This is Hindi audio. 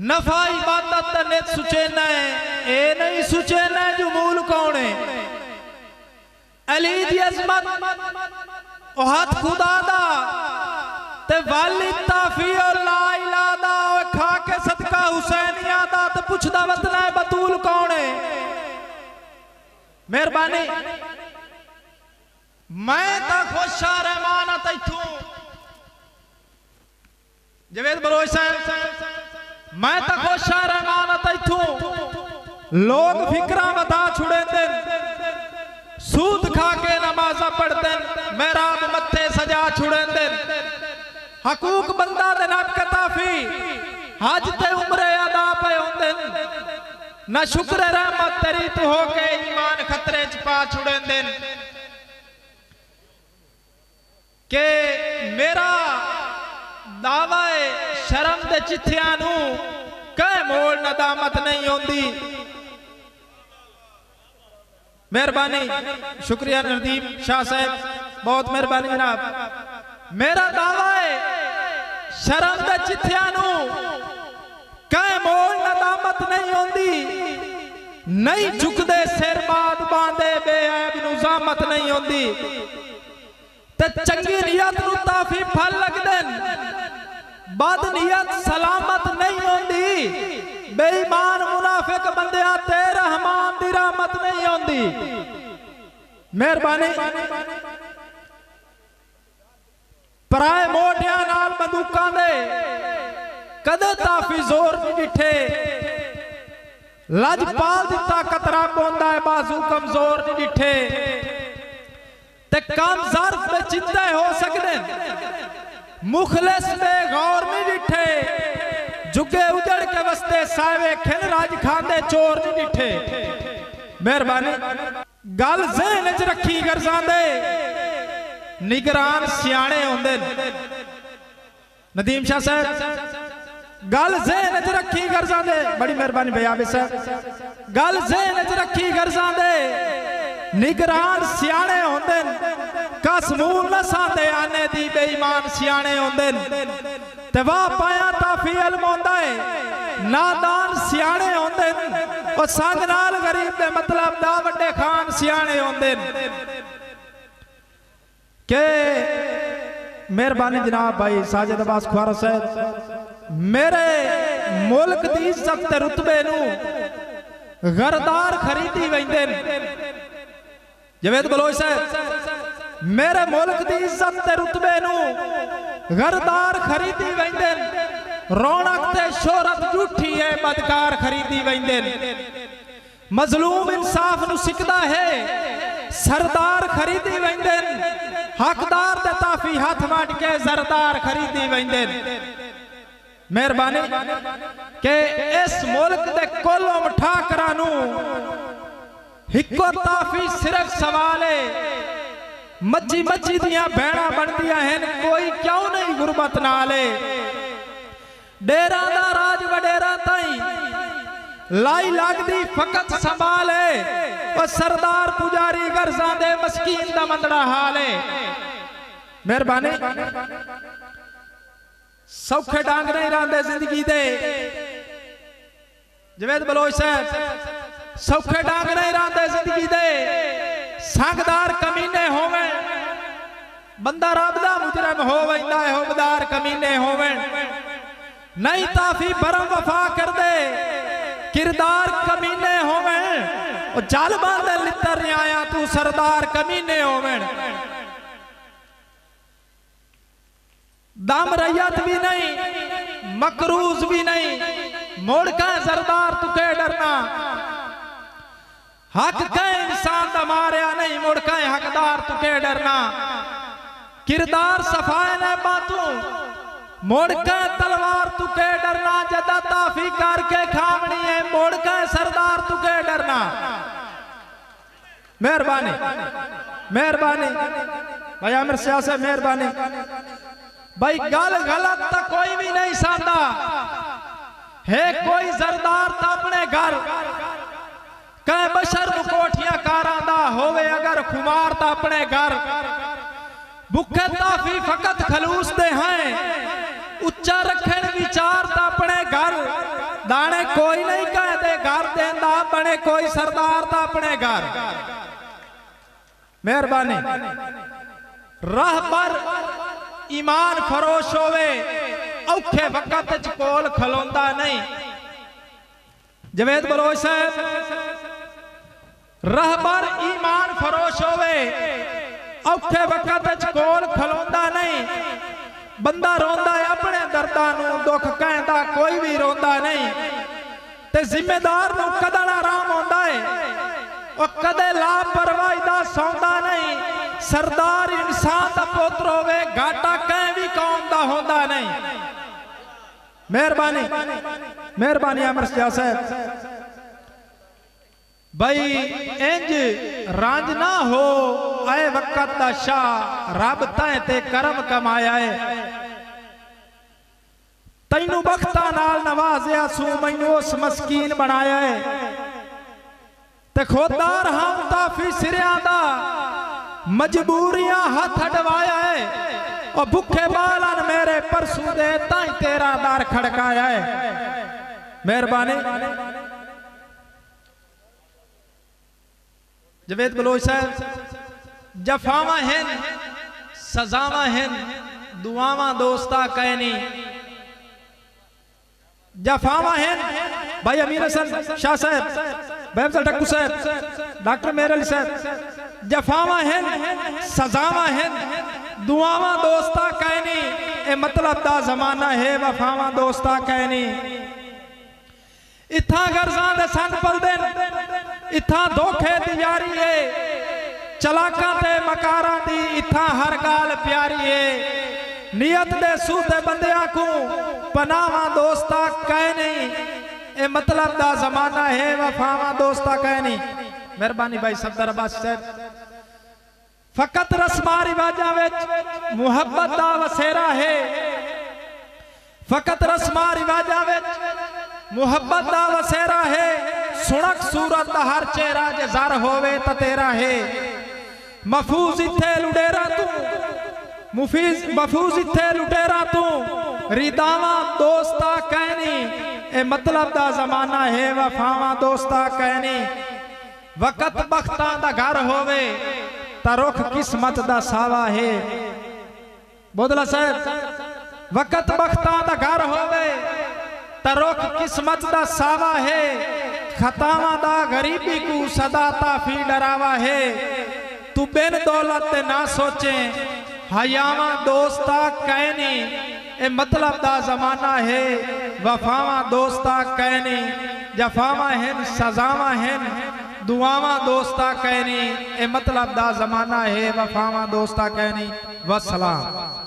नफा इबादत ने सुचेना है ए नहीं सुचेना है जमूल कौन है अली दी अजमत ओ हाथ खुदा दा ते वाली ताफी और ला इलाहा दा ओ खा के सदका हुसैनिया दा ते पुछदा वतना है बतूल कौन है। मेहरबानी मैं ता खुशा रहमान तैथू जवेद बलोच साहब मैं तो खुशा रहमान तैथू लोग फिक्रा बता छुड़े दिन सूद खा के नमाजा पढ़ते मेरा मत्थे सजा छुड़े दिन हकूक बंदा दे रब कताफी हज ते उम्रे अदा पे होंदे न शुक्र रहमत तेरी तू हो के ईमान खतरे च पा छुड़े दिन के मेरा दावा शर्म दे चिट्ठियां नू कह मोल नदामत नहीं होंदी। मेहरबानी शुक्रिया नदीम शाह साहब बहुत मेहरबानी जनाब। मेरा दावा है शर्म दे चिट्ठियां नू कह मोल नदामत नहीं होंदी नहीं झुकदे सिर बात बांधे बेऐब नू ज़ामत नहीं होंदी ते चंगी नियत नू ताफी फल लगदे बद नियत सलामत नहीं होंदी बेईमान मुनाफिक बंदिया ते रहमान दी रहमत नहीं होंदी। मेहरबानी पराए मोटिया नाल बंदूकां दे कदे ताफी जोर नहीं डिठे लजपाल दी ताकत रब होंदा है बाजू कमजोर नहीं डिठे ते कम ज़र्फ में चिंता हो सकते मुखलिस में गौर नहीं डिठे जुगे उजड़ के वस्ते सावे खिल राज खांदे चोर नहीं डिठे। मेहरबानी गल ज़हन च रखी गर्जां दे निगरान सियाणे होंदे नदीम शाह साहब गल ज़हन च रखी गर्जां दे बड़ी मेहरबानी भैया साहब गल ज़हन च रखी गर्जां दे निगरान सियाणे होंदे कसमूल न सादे आने दी बेईमान सियाणे होंदे ते वाह पाया ताफी इल्म होंदा है नादान सियाणे होंदे और संग नाल गरीब दे मतलब दा वड्डे खान सियाणे होंदे के। मेहरबानी जनाब भाई साजिद अब्बास खुआरा साहब मेरे मुल्क दी इज्जत ते रुतबे नू गरदार खरीदी वेंदे जवेद बलोच साहब मेरे मुल्क दी इज्जत ते रुतबे नू गरदार खरीदी वेंदे रौनक ते शोहरत झूठी है बदकार खरीदी वेंदे मजलूम इंसाफ नू सिकदा है सरदार खरीदी वेंदे हकदार ते ताफी हाथ वाट के जरदार खरीदी वेंदे। मेहरबानी के इस मुल्क दे कोलम ठाकरा नू हिको ताफी सिर्फ सवाल है मच्छी मच्छी दियां भैणा बनदियां हैं कोई क्यों नहीं गुरबत नाले डेरा दा राज वडेरा ताई लाई लगदी फकत संभाले और सरदार पुजारी गर्जां दे मस्कीन दा मंदड़ा हाल है। मेहरबानी सौखे डांग नहीं रहांदे जिंदगी दे जवेद बलोच साहब सौखे डांग नहीं रहांदे जिंदगी दे संगदार कमीने होवे बंदा रब दा मुजरम हो वैंदा है होबदार कमीने होवे नहीं ताफी बरम वफा कर दे किरदार कमीने होवे और जल बांधे लितर आया तू सरदार कमीने होवे दम रैयत भी नहीं मकरूज भी नहीं मोड़का सरदार तुके डरना हक के इंसान दा मारिया नहीं मुड़का हकदार तुके डरना किरदार सफाए ने बातू मुड़का तलवार तुके डरना जदा ताफी करके खावनी है मुड़का सरदार तुके डरना। मेहरबानी मेहरबानी भाई आमिर सियाह से मेहरबानी भाई गल गलत तो कोई भी नहीं सादा है कोई सरदार तो अपने घर कह बशर कोठिया कारांदा होवे अगर खुमार तो अपने घर भुखे ताफी फकत खलूस दे हैं उच्चा रखन विचार तो अपने घर बने कोई सरदार ता अपने घर। मेहरबानी। रहबर ईमान फरोश होवे औखे वक्त च कोल खलोंदा नहीं। जवेद बलोच साहब, रहबर ईमान फरोश होवे औखे वक्त च कोल खलोंदा नहीं। बंदा रोंदा है अपने दर्दां नूं, दुख कहंदा कोई भी रोंदा नहीं। ते जिम्मेदार नूं कदन आराम होंदा है, और कदे लापरवाही दा सौंदा नहीं। सरदार इंसान दा पुत्र होवे, घाटा कहीं भी कौम दा होंदा नहीं। मेहरबानी। मेहरबानी अमर शाह साहब। भाई इंज रांझ ना हो आए वक्त दा शाह, रब तैं ते करम कमाया है। तैनू बख्ता नाल नवाजिया सू, मैनू उस मस्कीन बनाया है। ते खुदार हम ताफी सिरिया दा, मजबूरियां हाथ अडवाया है। और भुखे बालन मेरे परसू दे, ताई तेरा दर खड़काया है। मेहरबानी। जवेद बलोच साहब, जफावा हैं सजावा हैं, दुआवा दोस्ता कहनी। जफावा हैं भाई अमीर हसन शाह साहब, भाई अफजल टक्कू साहब, डॉक्टर मेहर अली साहब। जफावा हैं सजावा हैं, दुआवा दोस्ता कहनी। ए मतलब दा जमाना है वफावा दोस्ता कहनी। इथा गर्जां दे सन पलदे, इथा धोखे दी यारी है। चलाकां ते मकारां दी इथा हर गाल प्यारी है। नियत दे सूते बंदियां को पनावा दोस्ता कह नहीं। ए मतलब दा जमाना है वफावा दोस्ता कह नहीं। मेहरबानी भाई सफदर अब्बास साहब। फकत रस्मां रिवाजां विच मुहब्बत दा वसेरा है। फकत रस्मां रिवाजां विच मुहब्बत दा वसेरा है। सुनक सूरत दा हर चेहरा जे ज़र होवे ता तेरा है। महफूज इत्थे लुटेरा तू, महफूज इत्थे लुटेरा तू, रिदावा दोस्ता कहनी। ए मतलब दा जमाना है वफावा दोस्ता कहनी। वक़्त बख्तां दा घर होवे ता रुख किस्मत दा सावा है। बोदला साहब, वक़्त बख्तां दा घर होवे ता रुख किस्मत दा सावा है। खतावा दा गरीबी को सदा ताफी डरावा है। तू बिन दौलत ना सोचे हयावा दोस्ता कहनी। ए मतलब दा जमाना है वफावा दोस्ता कहनी। जफावा हैं सजावा हैं, दुआवा दोस्ता कहनी। ए मतलब दा जमाना है वफावा दोस्ता कहनी। वसलाम।